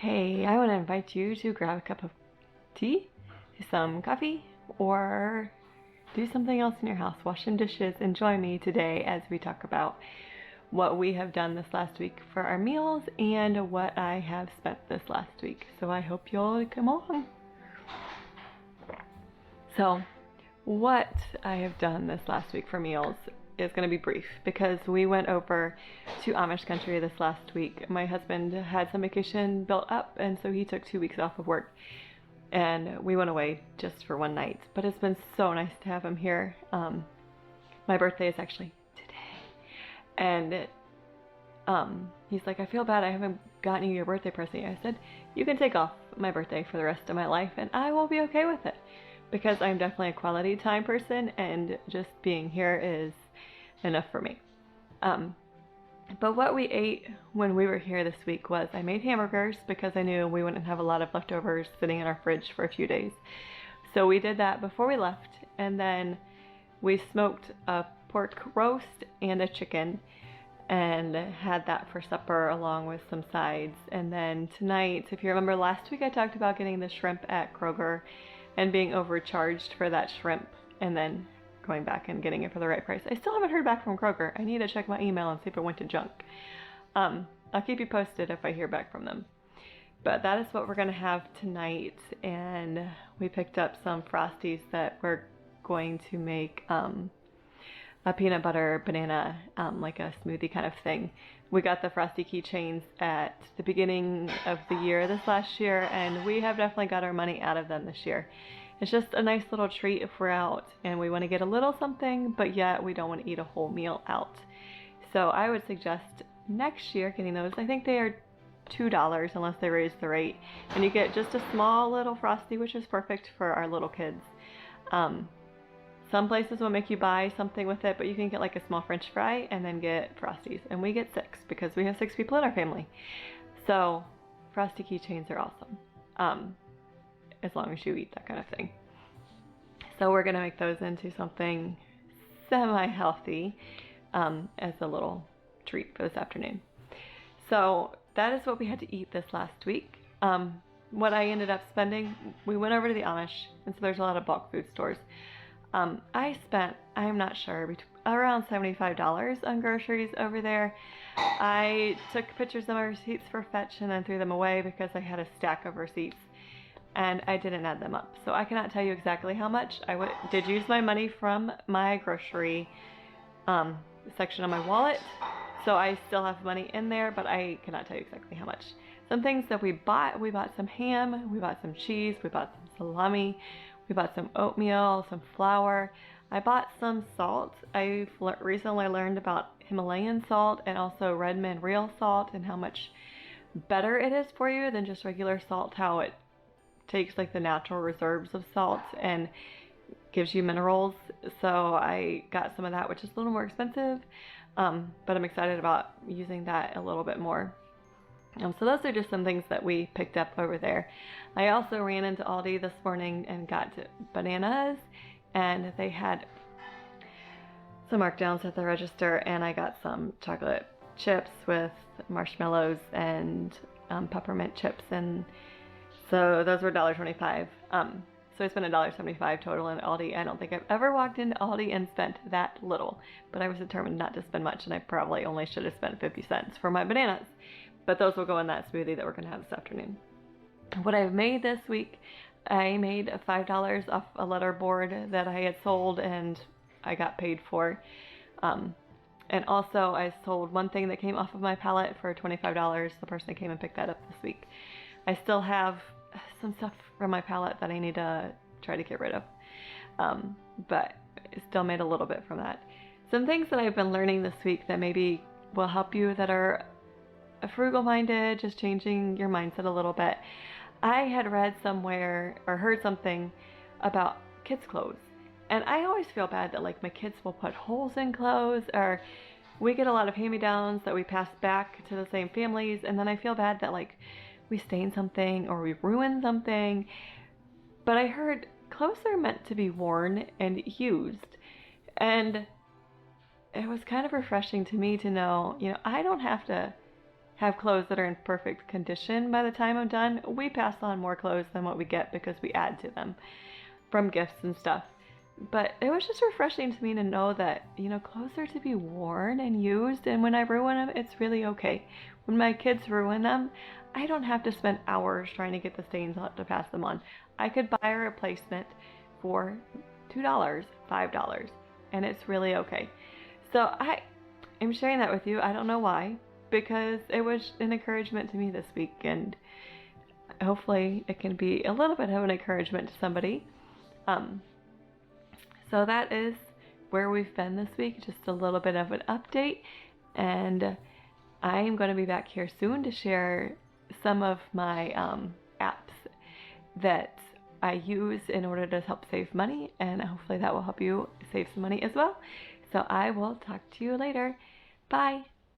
Hey, I want to invite you to grab a cup of tea, some coffee, or do something else in your house. Wash some dishes and join me today as we talk about what we have done this last week for our meals and what I have spent this last week. So I hope you'll come along. So, what I have done this last week for meals is going to be brief because we went over to Amish country this last week. My husband had some vacation built up, and so he took 2 weeks off of work, and we went away just for one night. But it's been so nice to have him here. My birthday is actually today, and he's like, I feel bad I haven't gotten you your birthday present. I said, you can take off my birthday for the rest of my life, and I will be okay with it because I'm definitely a quality time person, and just being here is enough for me. But what we ate when we were here this week was I made hamburgers because I knew we wouldn't have a lot of leftovers sitting in our fridge for a few days. So we did that before we left, and then we smoked a pork roast and a chicken and had that for supper along with some sides. And then tonight, if you remember last week, I talked about getting the shrimp at Kroger and being overcharged for that shrimp and then going back and getting it for the right price. I still haven't heard back from Kroger. I need to check my email and see if it went to junk. I'll keep you posted if I hear back from them. But that is what we're gonna have tonight, and we picked up some Frosties that we're going to make a peanut butter banana, like a smoothie kind of thing. We got the Frosty keychains at the beginning of the year this last year, and we have definitely got our money out of them this year. It's just a nice little treat if we're out and we want to get a little something, but yet we don't want to eat a whole meal out. So I would suggest next year getting those. I think they are $2 unless they raise the rate, and you get just a small little Frosty, which is perfect for our little kids. Some places will make you buy something with it, but you can get like a small French fry and then get Frosties. And we get 6 because we have 6 people in our family. So Frosty keychains are awesome, as long as you eat that kind of thing. So we're gonna make those into something semi-healthy as a little treat for this afternoon. So that is what we had to eat this last week. What I ended up spending, we went over to the Amish, and so there's a lot of bulk food stores. I spent, I'm not sure, around $75 on groceries over there. I took pictures of my receipts for Fetch and then threw them away because I had a stack of receipts and I didn't add them up. So I cannot tell you exactly how much. I did use my money from my grocery section on my wallet. So I still have money in there, but I cannot tell you exactly how much. Some things that we bought some ham, we bought some cheese, we bought some salami, we bought some oatmeal, some flour. I bought some salt. I've recently learned about Himalayan salt and also Redmond real salt and how much better it is for you than just regular salt, how it takes like the natural reserves of salt and gives you minerals. So I got some of that, which is a little more expensive, but I'm excited about using that a little bit more. So those are just some things that we picked up over there. I also ran into Aldi this morning and got bananas, and they had some markdowns at the register, and I got some chocolate chips with marshmallows and peppermint chips, and so those were $1.25. So I spent $1.75 total in Aldi. I don't think I've ever walked into Aldi and spent that little, but I was determined not to spend much, and I probably only should have spent 50 cents for my bananas. But those will go in that smoothie that we're going to have this afternoon. What I've made this week, I made $5 off a letter board that I had sold and I got paid for. And also I sold one thing that came off of my pallet for $25. The person came and picked that up this week. I still have some stuff from my pallet that I need to try to get rid of. But I still made a little bit from that. Some things that I've been learning this week that maybe will help you that are frugal minded, just changing your mindset a little bit. I had read somewhere or heard something about kids' clothes, and I always feel bad that like my kids will put holes in clothes, or we get a lot of hand-me-downs that we pass back to the same families, and then I feel bad that like we stain something or we ruin something. But I heard clothes are meant to be worn and used, and it was kind of refreshing to me to know, I don't have to have clothes that are in perfect condition by the time I'm done. We pass on more clothes than what we get because we add to them from gifts and stuff. But it was just refreshing to me to know that, clothes are to be worn and used, and when I ruin them, it's really okay. When my kids ruin them, I don't have to spend hours trying to get the stains out to pass them on. I could buy a replacement for $2, $5, and it's really okay. So I am sharing that with you. I don't know why, because it was an encouragement to me this week, and hopefully it can be a little bit of an encouragement to somebody. So that is where we've been this week, just a little bit of an update, and I am going to be back here soon to share some of my apps that I use in order to help save money, and hopefully that will help you save some money as well. So I will talk to you later. Bye.